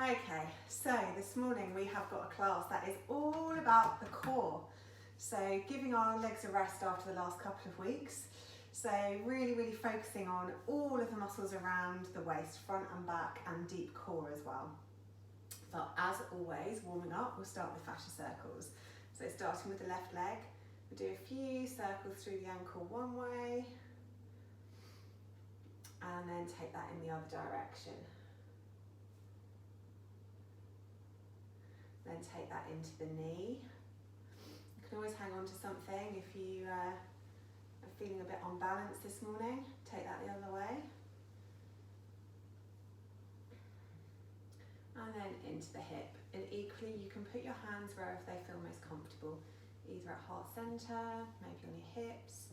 Okay, so this morning we have got a class that is all about the core. So giving our legs a rest after the last couple of weeks. So really focusing on all of the muscles around the waist, front and back, and deep core as well. But as always, warming up, we'll start with fascia circles. So starting with the left leg, we'll do a few circles through the ankle one way, and then take that in the other direction. Then take that into the knee. You can always hang on to something if you are feeling a bit unbalanced this morning. Take that the other way. And then into the hip. And equally, you can put your hands wherever they feel most comfortable. Either at heart center, maybe on your hips,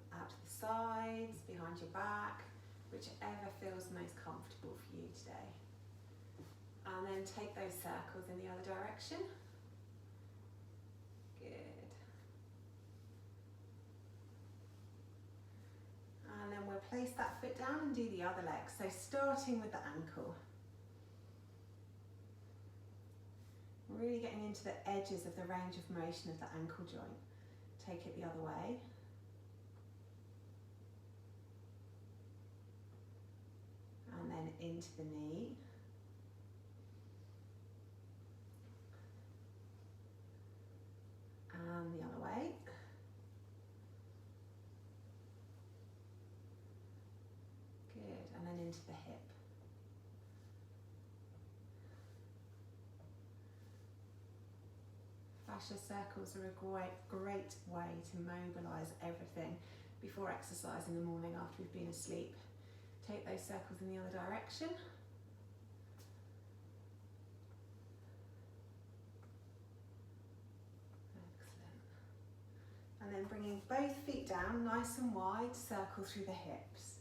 out to the sides, behind your back, whichever feels most comfortable for you today. And then take those circles in the other direction. Good. And then we'll place that foot down and do the other leg. So starting with the ankle. Really getting into the edges of the range of motion of the ankle joint. Take it the other way. And then into the knee. And the other way. Good, and then into the hip. Fascia circles are a great way to mobilise everything before exercise in the morning after we've been asleep. Take those circles in the other direction. And then bringing both feet down, nice and wide, circle through the hips.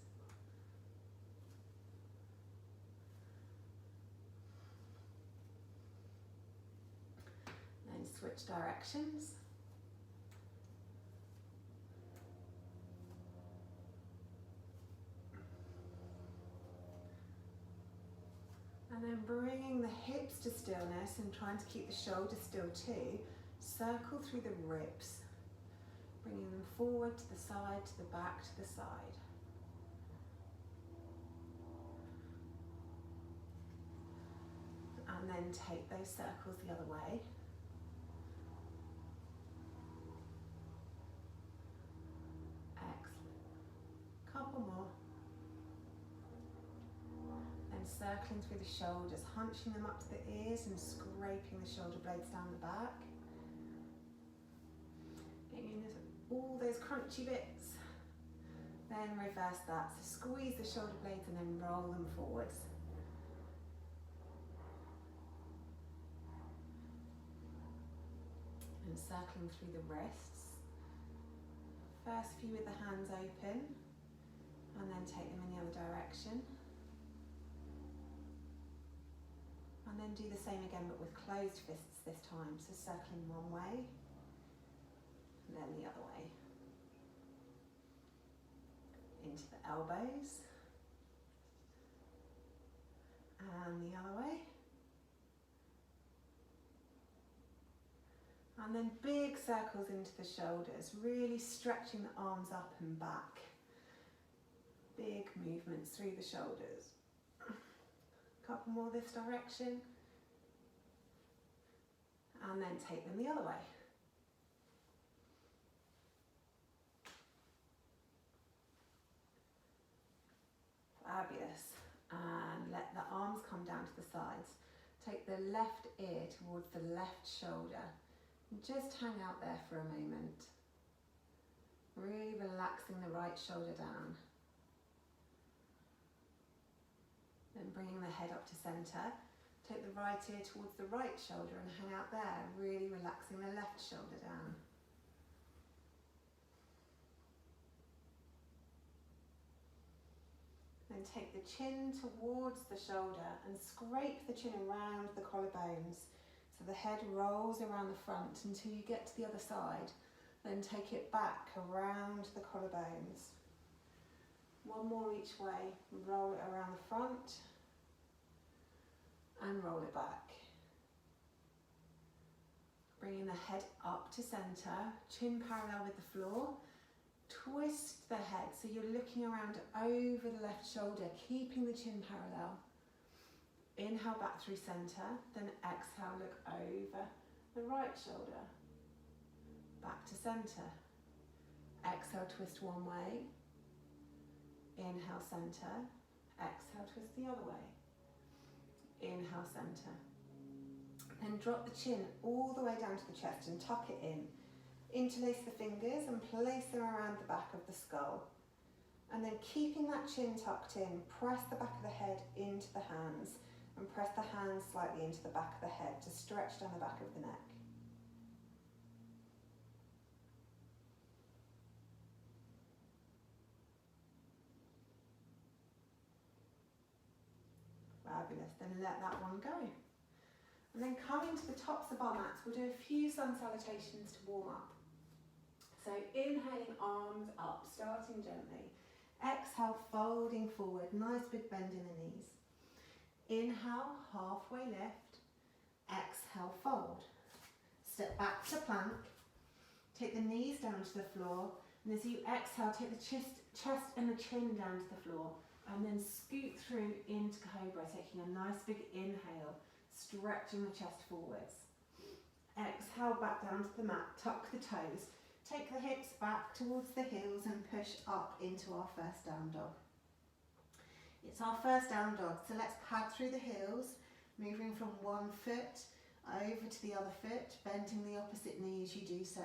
Then switch directions. And then bringing the hips to stillness and trying to keep the shoulders still too. Circle through the ribs. Bringing them forward to the side, to the back, to the side. And then take those circles the other way. Excellent. Couple more. Then circling through the shoulders, hunching them up to the ears and scraping the shoulder blades down the back. Getting into all those crunchy bits. Then reverse that. So squeeze the shoulder blades and then roll them forwards. And circling through the wrists. First few with the hands open, and then take them in the other direction. And then do the same again, but with closed fists this time. So circling one way, and then the other way. Into the elbows. And the other way. And then big circles into the shoulders, really stretching the arms up and back. Big movements through the shoulders. Couple more this direction. And then take them the other way. Fabulous. And let the arms come down to the sides. Take the left ear towards the left shoulder. And just hang out there for a moment. Really relaxing the right shoulder down. Then bringing the head up to centre. Take the right ear towards the right shoulder and hang out there. Really relaxing the left shoulder down. Then take the chin towards the shoulder and scrape the chin around the collarbones. So the head rolls around the front until you get to the other side. Then take it back around the collarbones. One more each way. Roll it around the front. and roll it back. Bringing the head up to centre, chin parallel with the floor. Twist the head so you're looking around over the left shoulder, keeping the chin parallel. Inhale back through centre, then exhale, look over the right shoulder. Back to centre. Exhale, twist one way. Inhale, centre. Exhale, twist the other way. Inhale, centre. Then drop the chin all the way down to the chest and tuck it in. Interlace the fingers and place them around the back of the skull. And then keeping that chin tucked in, press the back of the head into the hands and press the hands slightly into the back of the head to stretch down the back of the neck. Fabulous, then let that one go. And then coming to the tops of our mats, we'll do a few sun salutations to warm up. So inhaling, arms up, starting gently. Exhale, folding forward, nice big bend in the knees. Inhale, halfway lift. Exhale, fold. Step back to plank. Take the knees down to the floor. And as you exhale, take the chest and the chin down to the floor. And then scoot through into cobra, taking a nice big inhale, stretching the chest forwards. Exhale, back down to the mat, tuck the toes. Take the hips back towards the heels and push up into our first down dog. It's our first down dog, so let's pad through the heels, moving from one foot over to the other foot, bending the opposite knee as you do so.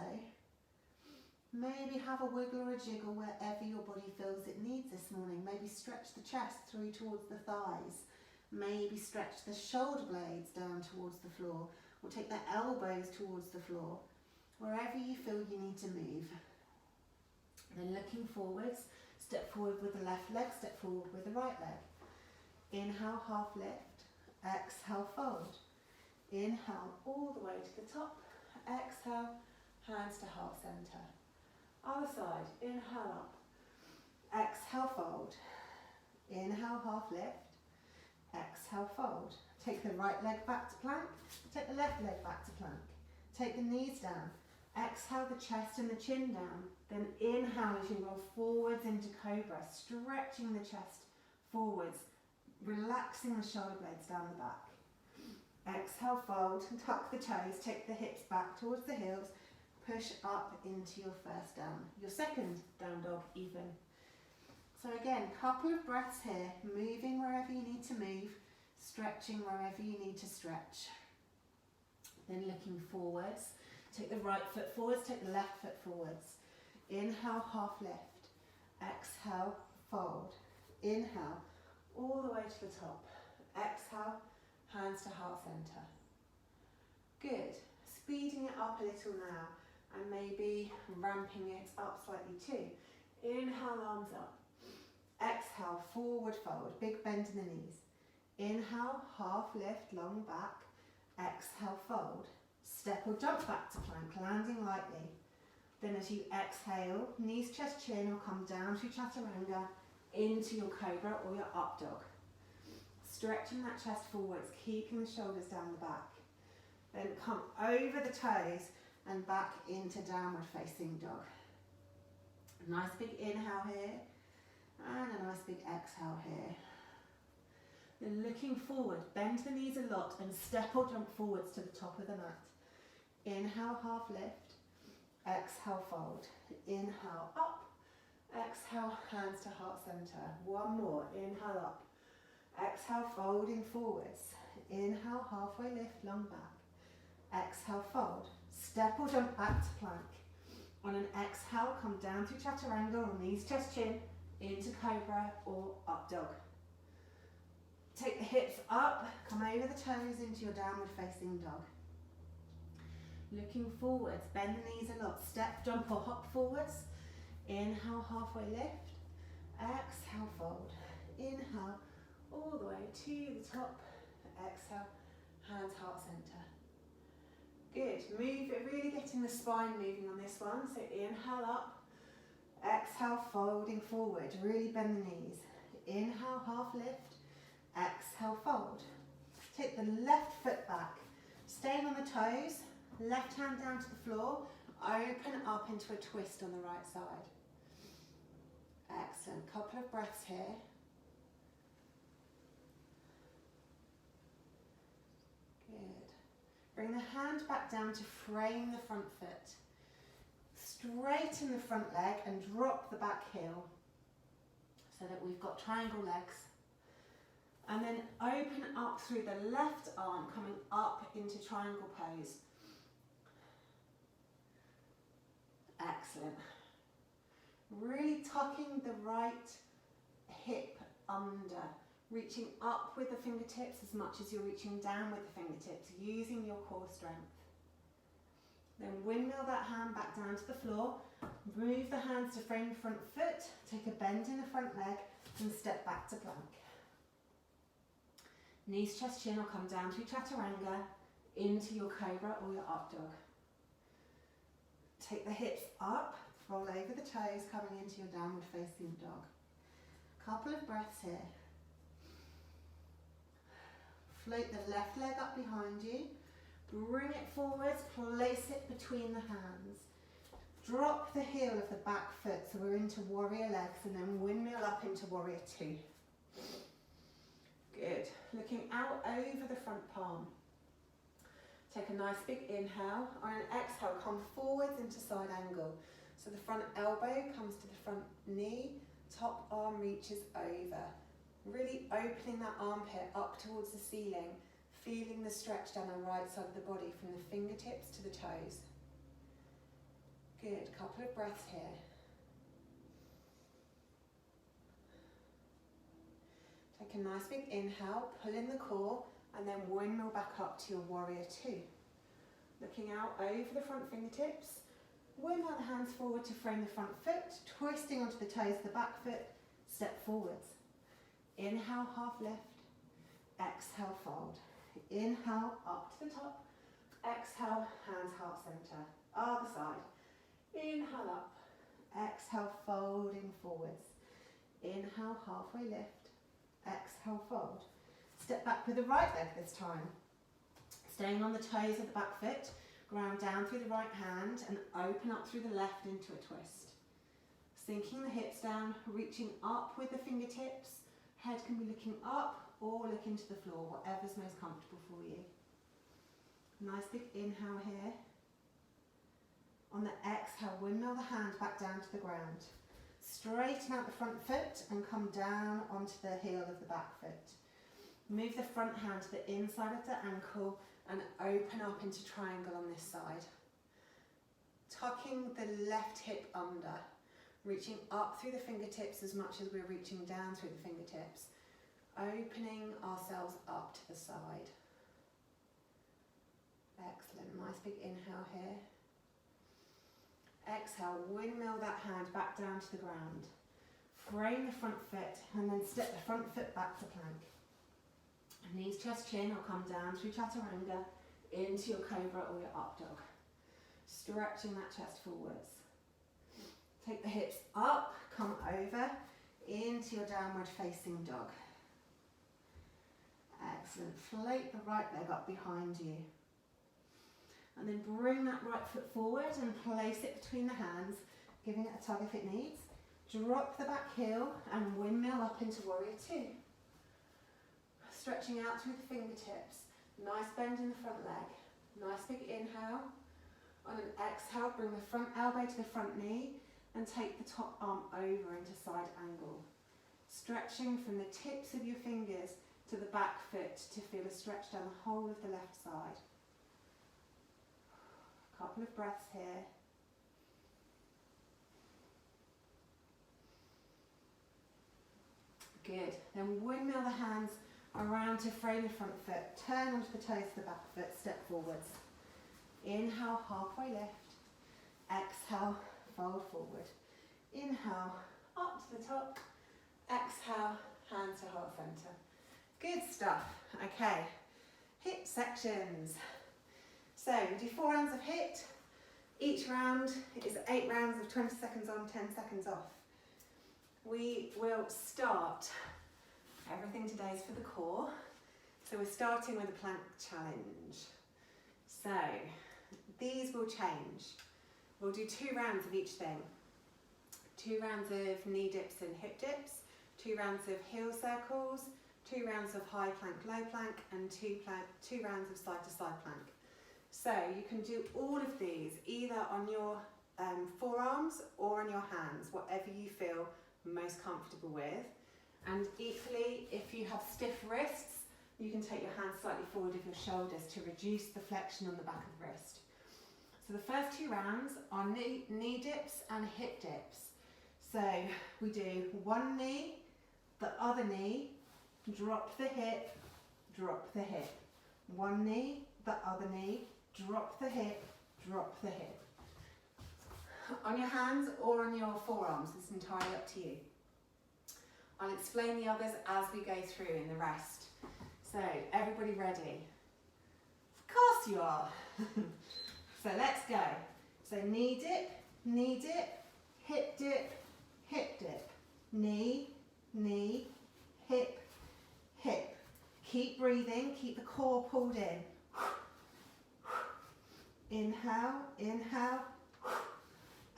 Maybe have a wiggle or a jiggle wherever your body feels it needs this morning. Maybe stretch the chest through towards the thighs. Maybe stretch the shoulder blades down towards the floor, or take the elbows towards the floor. Wherever you feel you need to move. Then looking forwards, step forward with the left leg, step forward with the right leg. Inhale, half lift. Exhale, fold. Inhale, all the way to the top. Exhale, hands to heart centre. Other side, inhale up. Exhale, fold. Inhale, half lift. Exhale, fold. Take the right leg back to plank. Take the left leg back to plank. Take the knees down. Exhale the chest and the chin down. Then inhale as you roll forwards into cobra, stretching the chest forwards, relaxing the shoulder blades down the back. Exhale, fold and tuck the toes, take the hips back towards the heels, push up into your first down, your second down dog even. So again, couple of breaths here, moving wherever you need to move, stretching wherever you need to stretch. Then looking forwards, take the right foot forwards, take the left foot forwards. Inhale, half lift. Exhale, fold. Inhale, all the way to the top. Exhale, hands to heart centre. Good. Speeding it up a little now and maybe ramping it up slightly too. Inhale, arms up. Exhale, forward fold, big bend in the knees. Inhale, half lift, long back. Exhale, fold. Step or jump back to plank, landing lightly. Then as you exhale, knees, chest, chin will come down to chaturanga into your cobra or your up dog. Stretching that chest forwards, keeping the shoulders down the back. Then come over the toes and back into downward facing dog. Nice big inhale here and a nice big exhale here. Then looking forward, bend the knees a lot and step or jump forwards to the top of the mat. Inhale, half lift. Exhale, fold. Inhale, up. Exhale, hands to heart centre. One more. Inhale, up. Exhale, folding forwards. Inhale, halfway lift, long back. Exhale, fold. Step or jump back to plank. On an exhale, come down to chaturanga or knees, chest, chin, into cobra or up dog. Take the hips up, come over the toes into your downward facing dog. Looking forwards, bend the knees a lot, step, jump or hop forwards. Inhale, halfway lift. Exhale, fold. Inhale, all the way to the top. Exhale, hands heart centre. Good, move, really getting the spine moving on this one. So inhale up, exhale, folding forward, really bend the knees. Inhale, half lift. Exhale, fold. Take the left foot back, staying on the toes, left hand down to the floor, open up into a twist on the right side. Excellent, couple of breaths here. Good. Bring the hand back down to frame the front foot. Straighten the front leg and drop the back heel so that we've got triangle legs. And then open up through the left arm, coming up into triangle pose. Excellent. Really tucking the right hip under, reaching up with the fingertips as much as you're reaching down with the fingertips, using your core strength. Then windmill that hand back down to the floor, move the hands to frame the front foot, take a bend in the front leg and step back to plank. Knees, chest, chin, or come down through chaturanga into your cobra or your up dog. Take the hips up, roll over the toes, coming into your downward facing dog. Couple of breaths here. Float the left leg up behind you, bring it forwards, place it between the hands. Drop the heel of the back foot so we're into warrior legs, and then windmill up into warrior two. Good. Looking out over the front palm. Take a nice big inhale. On an exhale, come forwards into side angle. So the front elbow comes to the front knee, top arm reaches over. Really opening that armpit up towards the ceiling, feeling the stretch down the right side of the body from the fingertips to the toes. Good. Couple of breaths here. Take a nice big inhale, pull in the core, and then windmill back up to your warrior two. Looking out over the front fingertips, windmill the hands forward to frame the front foot, twisting onto the toes of the back foot, step forwards. Inhale, half lift, exhale, fold. Inhale, up to the top, exhale, hands heart center, other side. Inhale up, exhale, folding forwards. Inhale, halfway lift. Exhale, fold. Step back with the right leg this time. Staying on the toes of the back foot, ground down through the right hand and open up through the left into a twist. Sinking the hips down, reaching up with the fingertips. Head can be looking up or looking to the floor, whatever's most comfortable for you. Nice big inhale here. On the exhale, windmill the hand back down to the ground. Straighten out the front foot and come down onto the heel of the back foot. Move the front hand to the inside of the ankle and open up into triangle on this side. Tucking the left hip under, reaching up through the fingertips as much as we're reaching down through the fingertips. Opening ourselves up to the side. Excellent, nice big inhale here. Exhale, windmill that hand back down to the ground. Frame the front foot and then step the front foot back to plank. Knees, chest, chin, or come down through chaturanga into your cobra or your up dog. Stretching that chest forwards. Take the hips up, come over into your downward facing dog. Excellent. Float the right leg up behind you. And then bring that right foot forward and place it between the hands, giving it a tug if it needs. Drop the back heel and windmill up into warrior two. Stretching out through the fingertips. Nice bend in the front leg. Nice big inhale. On an exhale, bring the front elbow to the front knee and take the top arm over into side angle. Stretching from the tips of your fingers to the back foot to feel a stretch down the whole of the left side. Couple of breaths here. Good. Then windmill the hands around to frame the front foot. Turn onto the toes of the back foot. Step forwards. Inhale, halfway lift. Exhale, fold forward. Inhale, up to the top. Exhale, hands to heart center. Good stuff. Okay. HIIT sections. So we do 4 rounds of HIIT. Each round is 8 rounds of 20 seconds on, 10 seconds off. We will start, everything today is for the core. So we're starting with a plank challenge. So these will change. We'll do 2 rounds of each thing. 2 rounds of knee dips and hip dips, 2 rounds of heel circles, 2 rounds of high plank, low plank, and 2 rounds of side to side plank. So you can do all of these either on your forearms or on your hands, whatever you feel most comfortable with. And equally, if you have stiff wrists, you can take your hands slightly forward of your shoulders to reduce the flexion on the back of the wrist. So the first 2 rounds are knee dips and hip dips. So we do one knee, the other knee, drop the hip, drop the hip. One knee, the other knee, drop the hip, drop the hip. On your hands or on your forearms, it's entirely up to you. I'll explain the others as we go through in the rest. So, everybody ready? Of course you are. So let's go. So knee dip, hip dip, hip dip. Knee, knee, hip, hip. Keep breathing, keep the core pulled in. Inhale, inhale.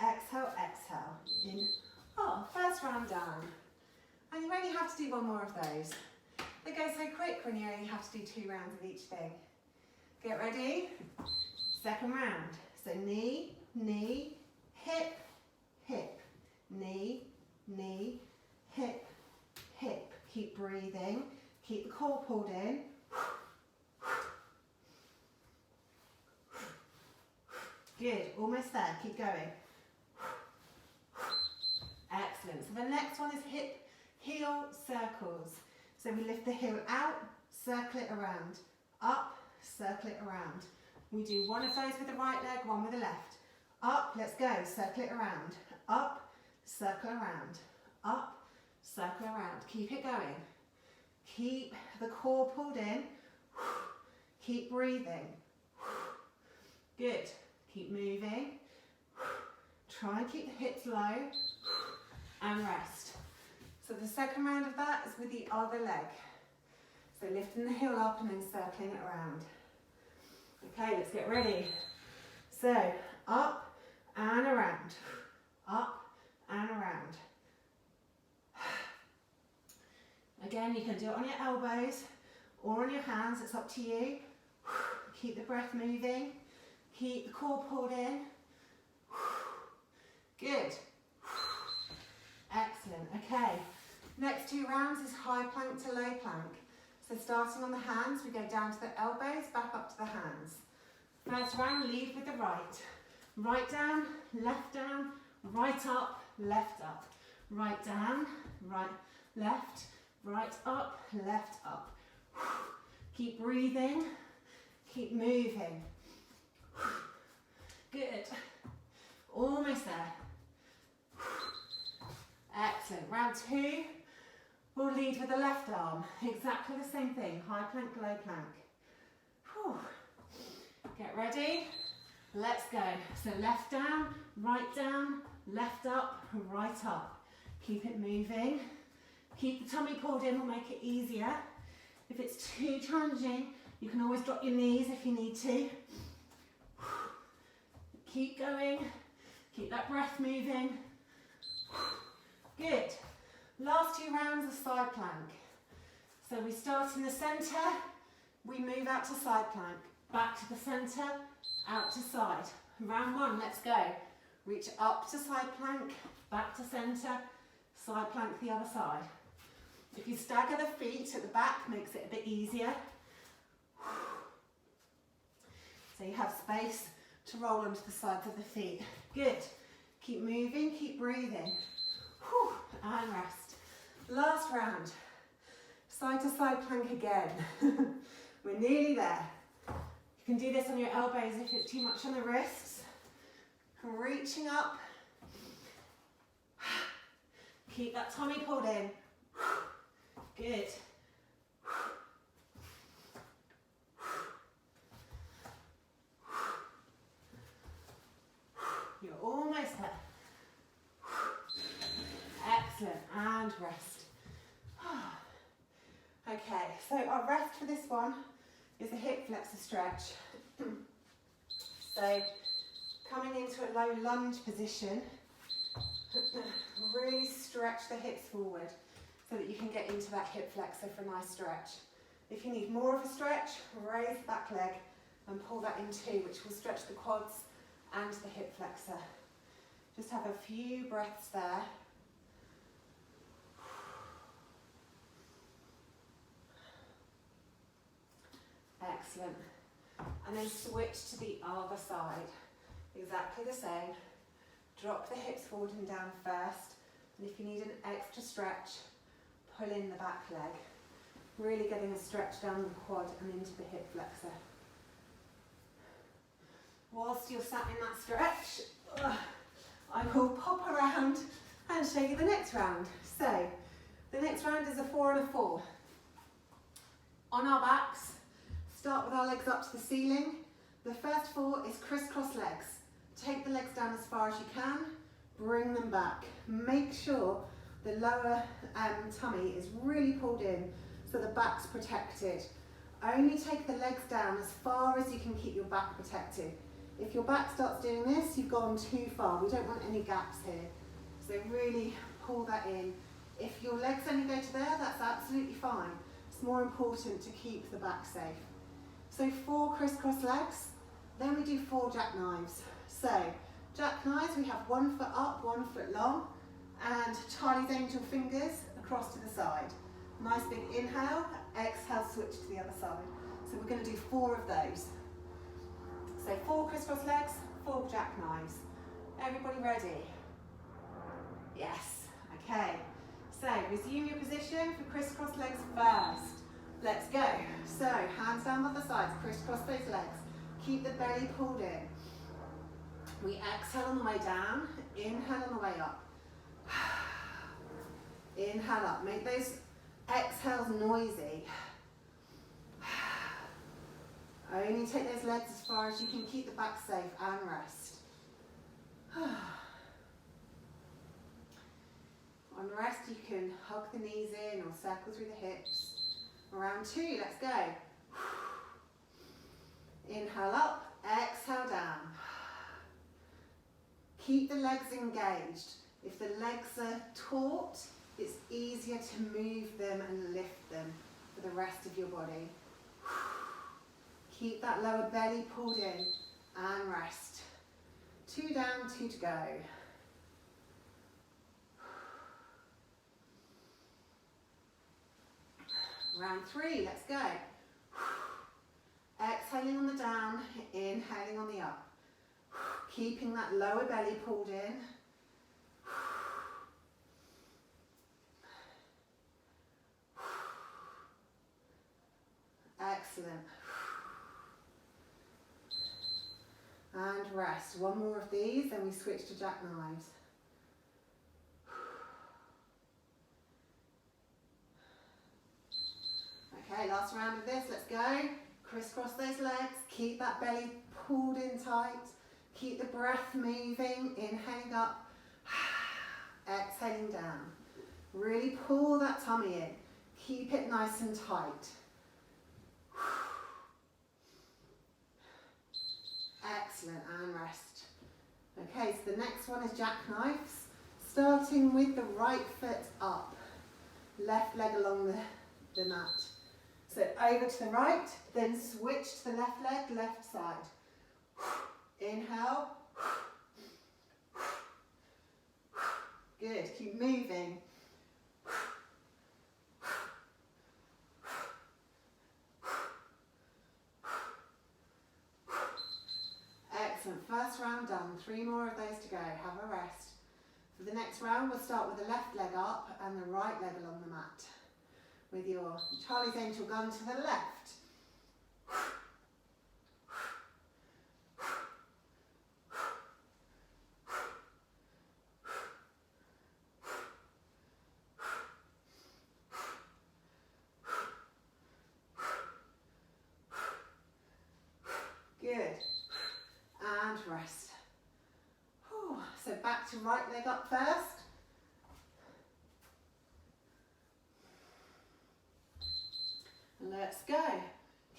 Exhale, exhale. In. Oh, first round done. And you only have to do 1 more of those. They go so quick when you only have to do 2 rounds of each thing. Get ready. Second round. So knee, knee, hip, hip. Knee, knee, hip, hip. Keep breathing. Keep the core pulled in. Good, almost there. Keep going. Excellent. So the next one is heel circles. So we lift the heel out, circle it around, up, circle it around. We do 1 of those with the right leg, 1 with the left. Up, let's go, circle it around. Up, circle around. Up, circle around. Keep it going. Keep the core pulled in. Keep breathing. Good. Keep moving. Try and keep the hips low and rest. So the second round of that is with the other leg. So lifting the heel up and then circling it around. Okay, let's get ready. So up and around. Up and around. Again, you can do it on your elbows or on your hands, it's up to you. Keep the breath moving. Keep the core pulled in. Good. Excellent. Okay. Next 2 rounds is high plank to low plank. So starting on the hands, we go down to the elbows, back up to the hands. First round, lead with the right. Right down, right up, left up. Right down, right, left, right up, left up. Keep breathing, keep moving. Good. Almost there. Excellent. Round 2, we'll lead with the left arm. Exactly the same thing. High plank, low plank. Whew. Get ready. Let's go. So left down, left up, right up. Keep it moving. Keep the tummy pulled in, will make it easier. If it's too challenging, you can always drop your knees if you need to. Keep going. Keep that breath moving. Good. Last 2 rounds of side plank. So we start in the centre, we move out to side plank, back to the centre, out to side. Round 1, let's go. Reach up to side plank, back to centre, side plank the other side. If you stagger the feet at the back, makes it a bit easier. So you have space to roll onto the sides of the feet. Good. Keep moving, keep breathing. Whew, and rest. Last round. Side to side plank again. We're nearly there. You can do this on your elbows if it's too much on the wrists. Reaching up. Keep that tummy pulled in. Good. You're almost there. Excellent, and rest. Okay, Okay, so our rest for this one is a hip flexor stretch. So coming into a low lunge position, really stretch the hips forward so that you can get into that hip flexor for a nice stretch. If you need more of a stretch, raise the back leg and pull that in too, which will stretch the quads and the hip flexor. Just have a few breaths there. Excellent. And then switch to the other side. Exactly the same. Drop the hips forward and down first. And if you need an extra stretch, pull in the back leg. Really getting a stretch down the quad and into the hip flexor. Whilst you're sat in that stretch, I will pop around and show you the next round. So, the next round is a 4 and a 4. On our backs, start with our legs up to the ceiling. The first 4 is crisscross legs. Take the legs down as far as you can, bring them back. Make sure the lower tummy is really pulled in so the back's protected. Only take the legs down as far as you can keep your back protected. If your back starts doing this, you've gone too far. We don't want any gaps here. So really pull that in. If your legs only go to there, that's absolutely fine. It's more important to keep the back safe. So 4 crisscross legs, then we do 4 jackknives. So jackknives, we have 1 foot up, 1 foot long, and Charlie's Angel fingers across to the side. Nice big inhale, exhale, switch to the other side. So we're going to do 4 of those. So 4 crisscross legs, 4 jackknives. Everybody ready? Yes. Okay. So resume your position for crisscross legs first. Let's go. So hands down on the sides, crisscross those legs. Keep the belly pulled in. We exhale on the way down, inhale on the way up. Inhale up. Make those exhales noisy. Only take those legs as far as you can, keep the back safe and rest. On rest, you can hug the knees in or circle through the hips. Round 2, let's go. Inhale up, exhale down. Keep the legs engaged. If the legs are taut, it's easier to move them and lift them for the rest of your body. Keep that lower belly pulled in and rest. 2 down, 2 to go. Round 3, let's go. Exhaling on the down, inhaling on the up. Keeping that lower belly pulled in. Excellent. And rest. 1 more of these, then we switch to jackknives. Okay, last round of this, let's go. Crisscross those legs, keep that belly pulled in tight. Keep the breath moving, inhaling up, exhaling down. Really pull that tummy in. Keep it nice and tight. Excellent, and rest. Okay, so the next one is jackknives. Starting with the right foot up, left leg along the mat. So over to the right, then switch to the left leg, left side. Inhale. Good, keep moving. Excellent, first round done. 3 more of those to go, have a rest. For the next round, we'll start with the left leg up and the right leg along the mat. With your Charlie's Angel gun to the left. Good. And rest. Whew. So back to right leg up first.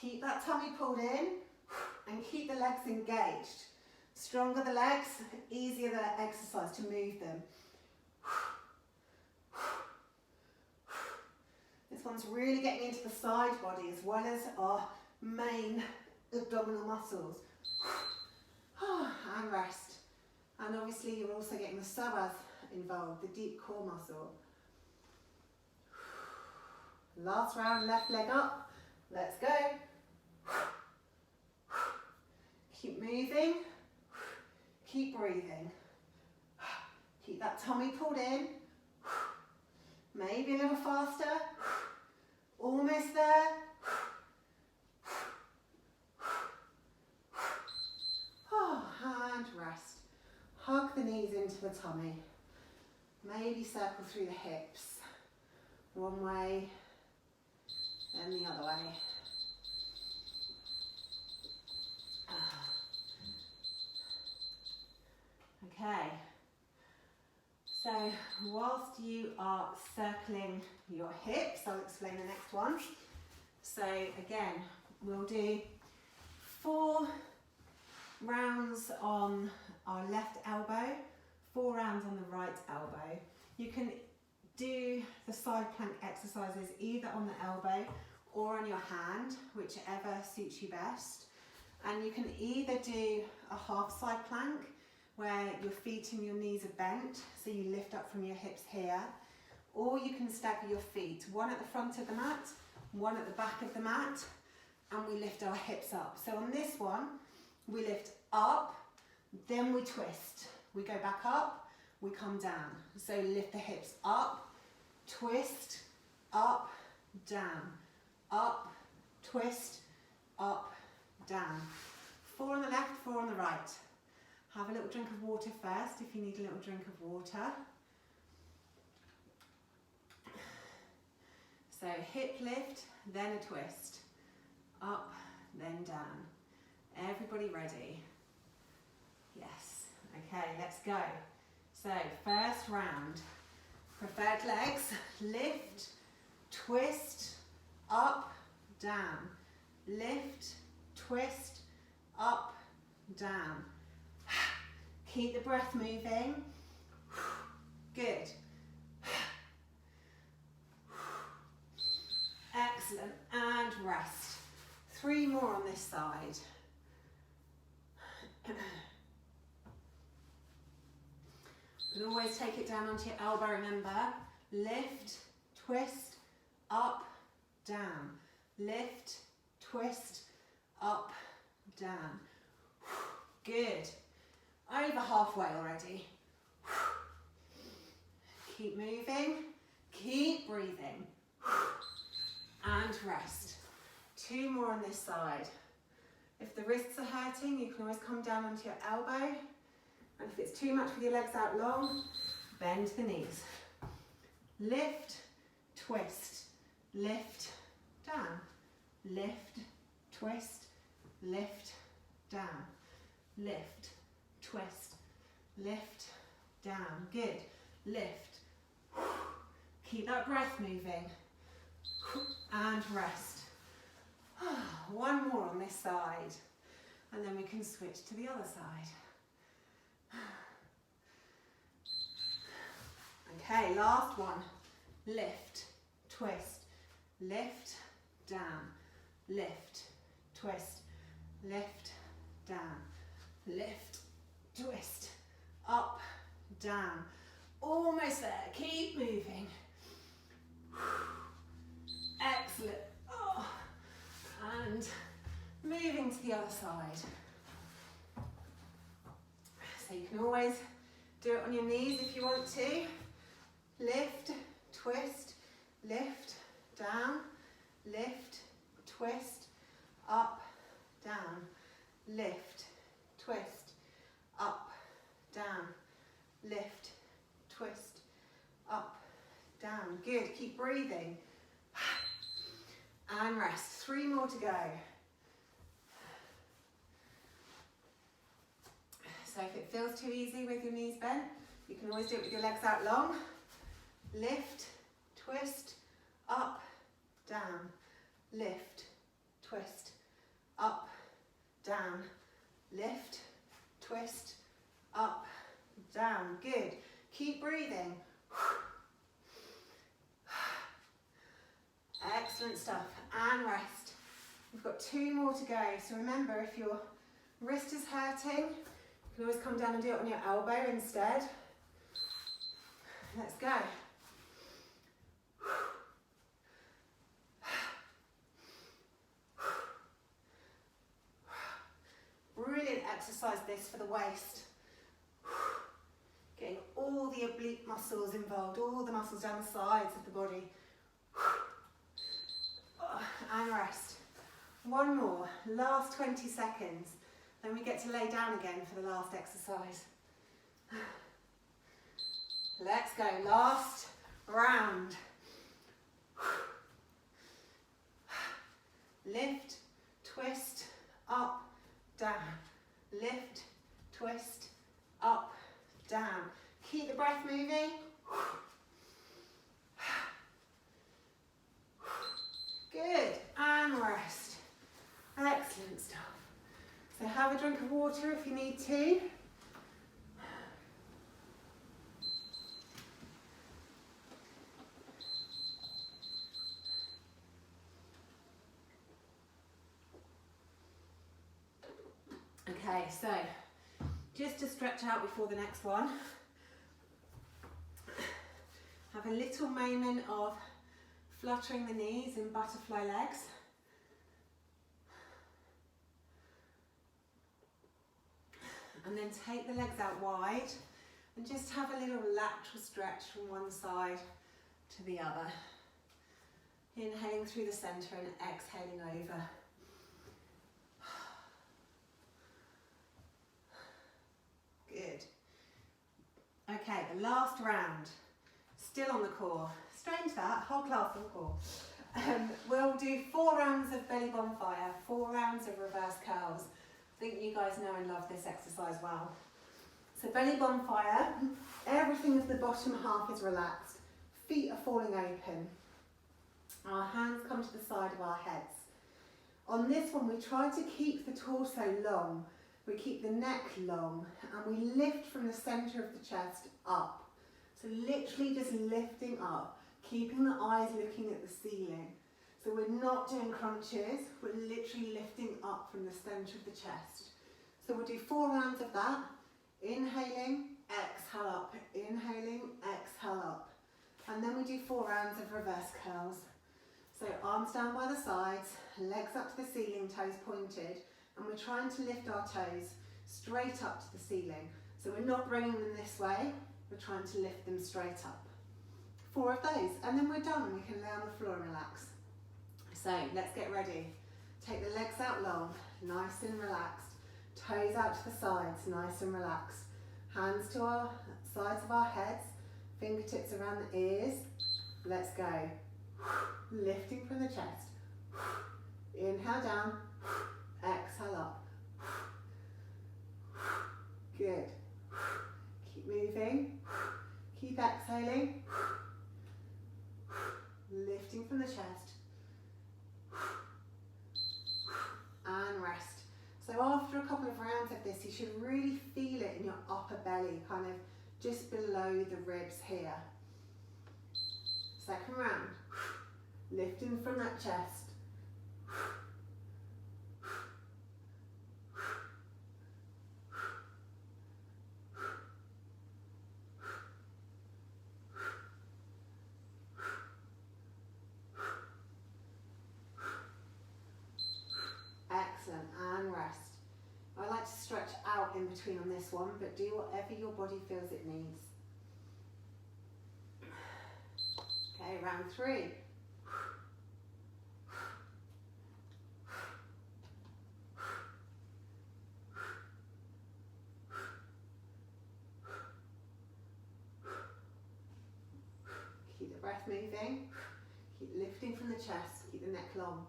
Keep that tummy pulled in and keep the legs engaged. Stronger the legs, easier the exercise to move them. This one's really getting into the side body as well as our main abdominal muscles. And rest. And obviously you're also getting the psoas involved, the deep core muscle. Last round, left leg up. Let's go. Keep moving. Keep breathing. Keep that tummy pulled in. Maybe a little faster. Almost there. And rest. Hug the knees into the tummy. Maybe circle through the hips. One way, then the other way. Okay. So whilst you are circling your hips, I'll explain the next one. So again, we'll do 4 rounds on our left elbow, 4 rounds on the right elbow. You can do the side plank exercises either on the elbow or on your hand, whichever suits you best. And you can either do a half side plank where your feet and your knees are bent, so you lift up from your hips here, or you can stagger your feet, one at the front of the mat, one at the back of the mat, and we lift our hips up. So on this one, we lift up, then we twist. We go back up, we come down. So lift the hips up, twist, up, down, up, twist, up, down. 4 on the left, 4 on the right. Have a little drink of water first if you need a little drink of water. So hip lift, then a twist. Up, then down. Everybody ready? Yes. Okay, let's go. So first round. Preferred legs, lift, twist, up, down. Lift, twist, up, down. Keep the breath moving. Good. Excellent. And rest. 3 more on this side. And always take it down onto your elbow, remember. Lift, twist, up, down. Lift, twist, up, down. Good. Over halfway already. Keep moving, keep breathing. And rest. 2 more on this side. If the wrists are hurting, you can always come down onto your elbow. And if it's too much with your legs out long, bend the knees. Lift, twist, lift, down. Lift, twist, lift, down. Lift, twist, lift, down. Good. Lift. Keep that breath moving. And rest. 1 more on this side. And then we can switch to the other side. Okay, last one. Lift, twist, lift, down. Lift, twist, lift, down. Lift, twist, up, down. Almost there. Keep moving. Excellent. Oh. And moving to the other side. So you can always do it on your knees if you want to. Lift, twist, lift, down, lift, twist, up, down, lift, twist, up, down, lift, twist, up, down. Good, keep breathing. And rest. 3 more to go. So if it feels too easy with your knees bent, you can always do it with your legs out long. Lift, twist, up, down, lift, twist, down. Lift, twist, up, down. Good. Keep breathing. Excellent stuff. And rest. We've got 2 more to go. So remember, if your wrist is hurting, you can always come down and do it on your elbow instead. Let's go. Brilliant exercise this for the waist. Getting all the oblique muscles involved, all the muscles down the sides of the body. And rest. 1 more, last 20 seconds. Then we get to lay down again for the last exercise. Let's go, last round. Lift, twist, up, down. Lift, twist, up, down. Keep the breath moving. Good, and rest. Excellent stuff. So have a drink of water if you need to. Okay, so just to stretch out before the next one, have a little moment of fluttering the knees in butterfly legs. And then take the legs out wide and just have a little lateral stretch from one side to the other. Inhaling through the centre and exhaling over. Good. Okay, the last round. Still on the core. Strange that, whole class on the core. We'll do 4 rounds of belly bonfire, 4 rounds of reverse curls. I think you guys know and love this exercise well. So belly bonfire, everything of the bottom half is relaxed. Feet are falling open. Our hands come to the side of our heads. On this one, we try to keep the torso long. We keep the neck long and we lift from the centre of the chest up. So literally just lifting up, keeping the eyes looking at the ceiling. So we're not doing crunches, we're literally lifting up from the centre of the chest. So we'll do 4 rounds of that. Inhaling, exhale up, inhaling, exhale up. And then we do 4 rounds of reverse curls. So arms down by the sides, legs up to the ceiling, toes pointed, and we're trying to lift our toes straight up to the ceiling. So we're not bringing them this way, we're trying to lift them straight up. 4 of those, and then we're done. We can lay on the floor and relax. So let's get ready. Take the legs out long, nice and relaxed. Toes out to the sides, nice and relaxed. Hands to our sides of our heads, fingertips around the ears. Let's go. Lifting from the chest. Inhale down, exhale up. Good. Keep moving, keep exhaling. Lifting from the chest. And rest. So after a couple of rounds of this, you should really feel it in your upper belly, kind of just below the ribs here. Second round. Lifting from that chest. Excellent, and rest. I like to stretch out in between on this one, but do whatever your body feels it needs. Okay, round 3. Keep the breath moving. Keep lifting from the chest. Keep the neck long.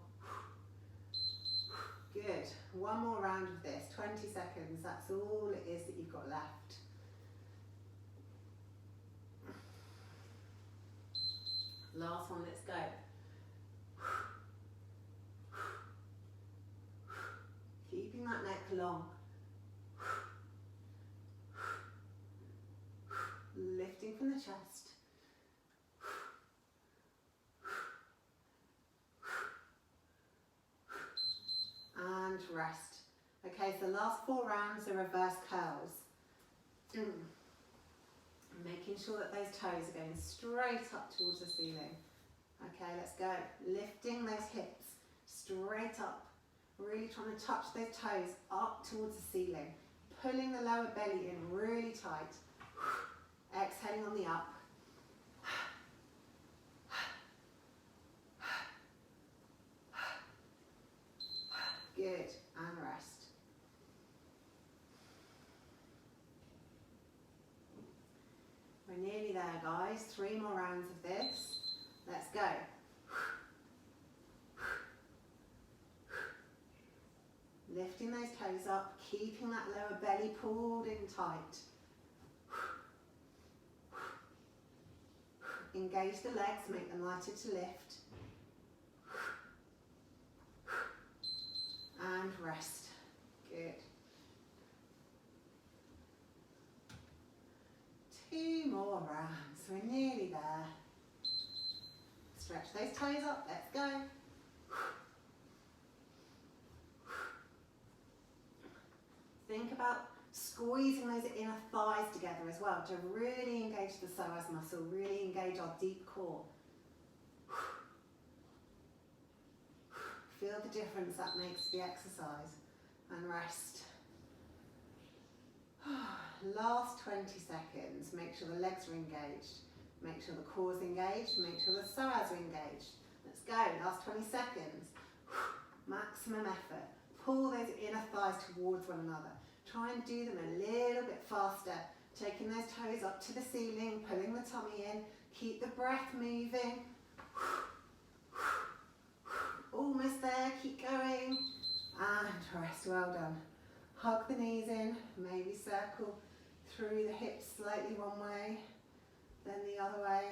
Good. 1 more round of this. 20 seconds. That's all it is that you've got left. Last one. Let's go. Keeping keeping that neck long. Lifting from the chest. And rest. Okay, so the last 4 rounds are reverse curls. Making sure that those toes are going straight up towards the ceiling. Okay, let's go. Lifting those hips straight up. Really trying to touch those toes up towards the ceiling. Pulling the lower belly in really tight. Exhaling on the up. Good, and rest. We're nearly there, guys. 3 more rounds of this. Let's go. Lifting those toes up, keeping that lower belly pulled in tight. Engage the legs, make them lighter to lift. And rest. Good. 2 more rounds. We're nearly there. Stretch those toes up. Let's go. Think about squeezing those inner thighs together as well to really engage the psoas muscle, really engage our deep core. Feel the difference that makes to the exercise. And rest. Last 20 seconds. Make sure the legs are engaged. Make sure the core is engaged. Make sure the psoas are engaged. Let's go. Last 20 seconds. Maximum effort. Pull those inner thighs towards one another. Try and do them a little bit faster. Taking those toes up to the ceiling, pulling the tummy in. Keep the breath moving. Almost there, keep going. And rest, well done. Hug the knees in, maybe circle through the hips slightly one way, then the other way.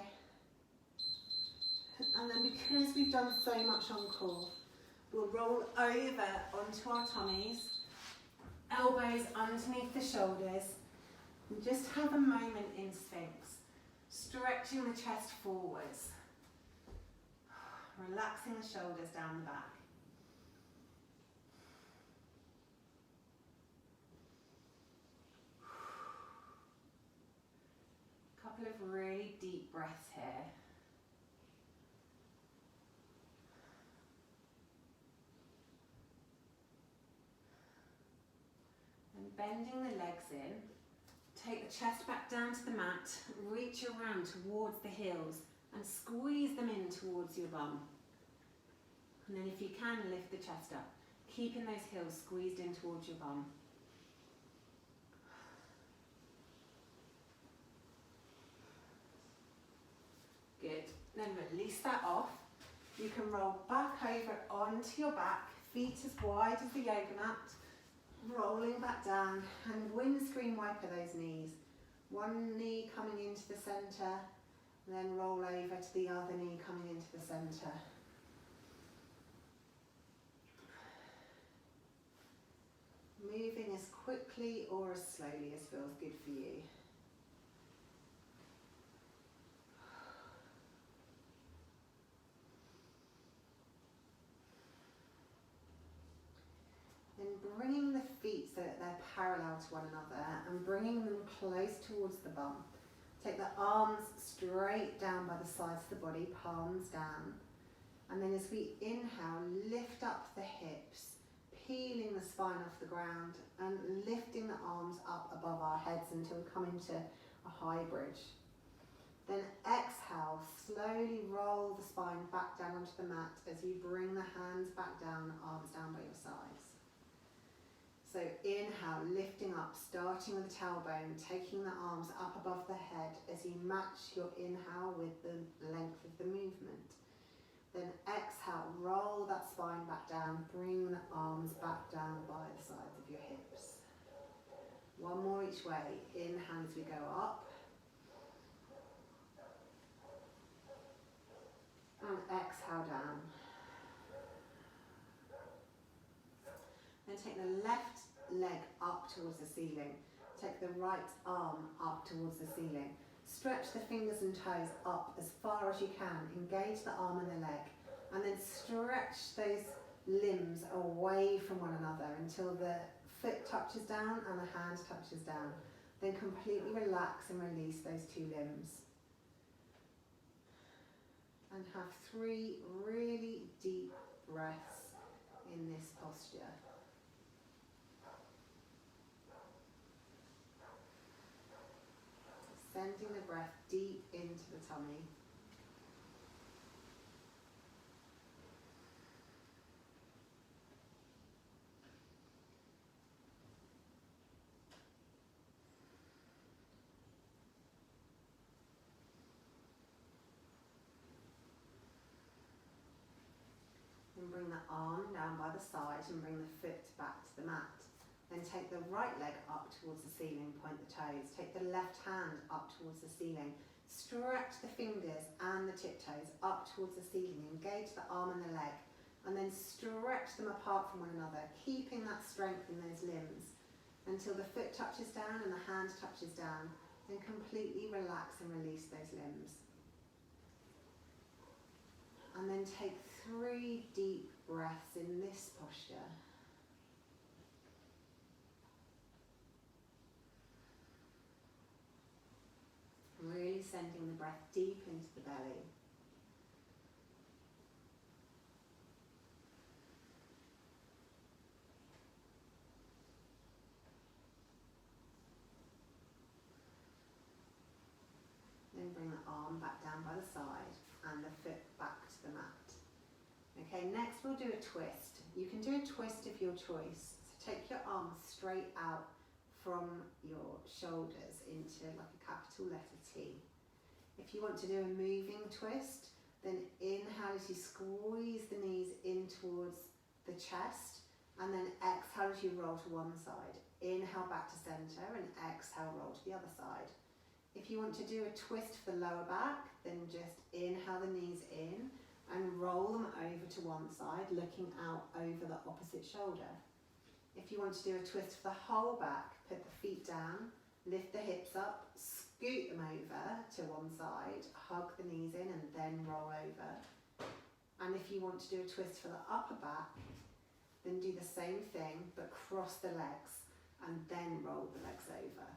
And then because we've done so much on core, we'll roll over onto our tummies, elbows underneath the shoulders, and just have a moment in Sphinx, stretching the chest forwards, relaxing the shoulders down the back. Couple of really deep breaths here. And bending the legs in, take the chest back down to the mat, reach around towards the heels and squeeze them in towards your bum. And then if you can, lift the chest up, keeping those heels squeezed in towards your bum. Good. Then release that off. You can roll back over onto your back, feet as wide as the yoga mat, rolling back down, and windscreen wiper those knees. One knee coming into the centre, then roll over to the other knee coming into the centre. Moving as quickly or as slowly as feels good for you. Then bringing the feet so that they're parallel to one another and bringing them close towards the bum. Take the arms straight down by the sides of the body, palms down. And then as we inhale, lift up the hips, peeling the spine off the ground and lifting the arms up above our heads until we come into a high bridge. Then exhale, slowly roll the spine back down onto the mat as you bring the hands back down, arms down by your sides. So inhale, lifting up, starting with the tailbone, taking the arms up above the head as you match your inhale with the length of the movement. Then exhale, roll that spine back down, bring the arms back down by the sides of your hips. One more each way. Inhale as we go up. And exhale down. Then take the left leg up towards the ceiling. Take the right arm up towards the ceiling. Stretch the fingers and toes up as far as you can. Engage the arm and the leg. And then stretch those limbs away from one another until the foot touches down and the hand touches down. Then completely relax and release those two limbs. And have 3 really deep breaths in this posture. Sending the breath deep into the tummy. And bring the arm down by the side and bring the foot back to the mat. Then take the right leg up towards the ceiling, point the toes. Take the left hand up towards the ceiling. Stretch the fingers and the tiptoes up towards the ceiling. Engage the arm and the leg. And then stretch them apart from one another, keeping that strength in those limbs until the foot touches down and the hand touches down. Then completely relax and release those limbs. And then take 3 deep breaths in this posture. Really sending the breath deep into the belly. Then bring the arm back down by the side and the foot back to the mat. Okay, next we'll do a twist. You can do a twist of your choice. So take your arms straight out from your shoulders into like a capital letter T. If you want to do a moving twist, then inhale as you squeeze the knees in towards the chest, and then exhale as you roll to one side. Inhale back to center and exhale, roll to the other side. If you want to do a twist for the lower back, then just inhale the knees in and roll them over to one side, looking out over the opposite shoulder. If you want to do a twist for the whole back, put the feet down, lift the hips up, scoot them over to one side, hug the knees in and then roll over. And if you want to do a twist for the upper back, then do the same thing but cross the legs and then roll the legs over.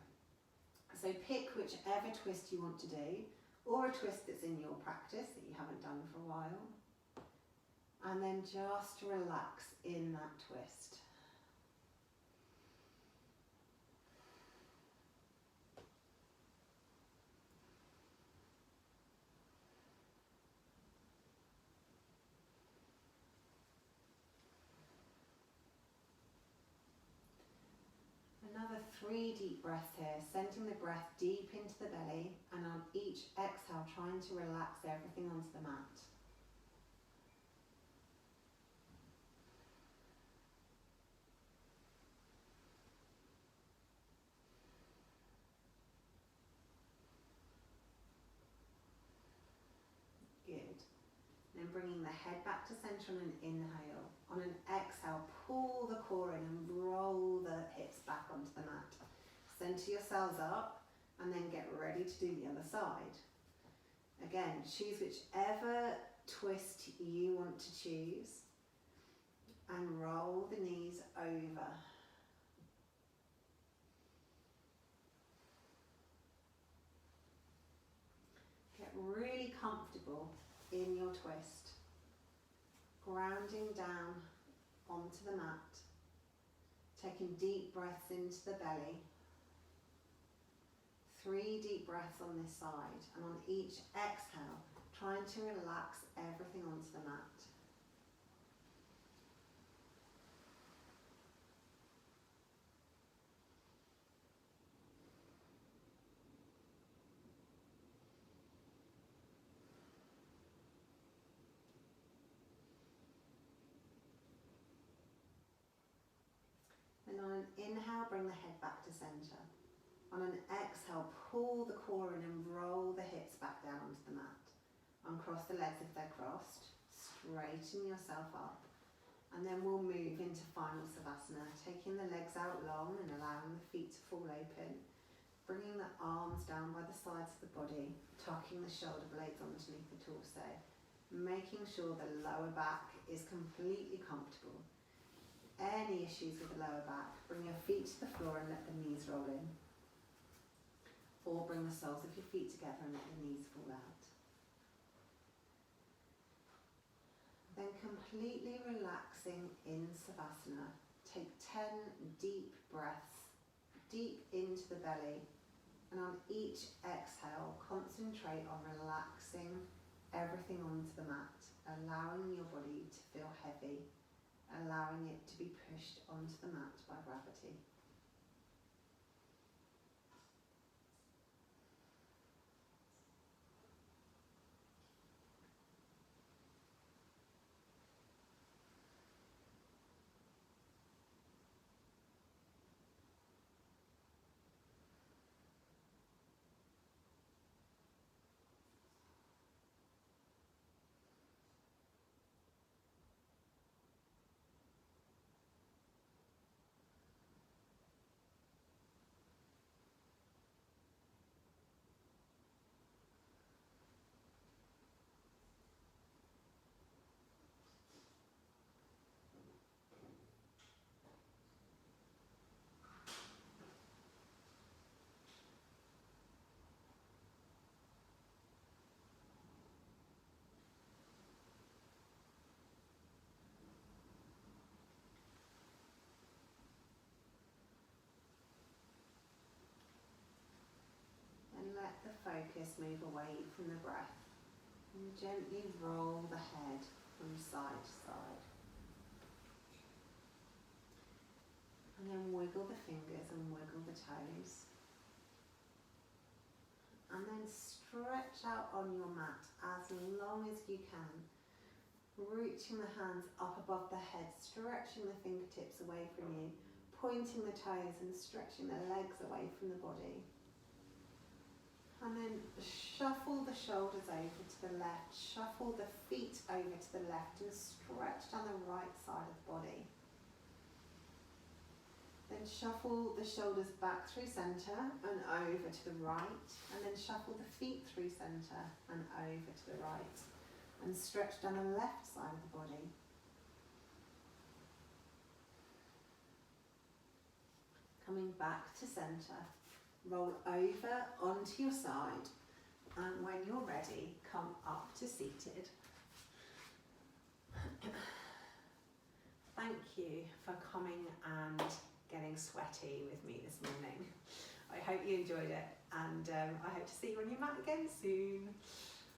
So pick whichever twist you want to do, or a twist that's in your practice that you haven't done for a while. And then just relax in that twist. Another 3 deep breaths here, sending the breath deep into the belly, and on each exhale trying to relax everything onto the mat. Good. Then bringing the head back to centre on an inhale. On an exhale, pull the core in and roll the hips back onto the mat. Centre yourselves up and then get ready to do the other side. Again, choose whichever twist you want to choose and roll the knees over. Get really comfortable in your twist. Grounding down onto the mat, taking deep breaths into the belly. 3 deep breaths on this side, and on each exhale, trying to relax everything onto the mat. And on an inhale, bring the head back to centre. On an exhale, pull the core in and roll the hips back down onto the mat. Uncross the legs if they're crossed. Straighten yourself up. And then we'll move into final savasana, taking the legs out long and allowing the feet to fall open, bringing the arms down by the sides of the body, tucking the shoulder blades underneath the torso, making sure the lower back is completely comfortable. Any issues with the lower back, bring your feet to the floor and let the knees roll in. Or bring the soles of your feet together and let the knees fall out. Then completely relaxing in savasana, take 10 deep breaths, deep into the belly, and on each exhale, concentrate on relaxing everything onto the mat, allowing your body to feel heavy, allowing it to be pushed onto the mat by gravity. And let the focus move away from the breath. And gently roll the head from side to side. And then wiggle the fingers and wiggle the toes. And then stretch out on your mat as long as you can. Reaching the hands up above the head, stretching the fingertips away from you, pointing the toes and stretching the legs away from the body. And then shuffle the shoulders over to the left, shuffle the feet over to the left and stretch down the right side of the body. Then shuffle the shoulders back through centre and over to the right, and then shuffle the feet through centre and over to the right, and stretch down the left side of the body. Coming back to centre. Roll over onto your side, and when you're ready, come up to seated. Thank you for coming and getting sweaty with me this morning. I hope you enjoyed it, and I hope to see you on your mat again soon.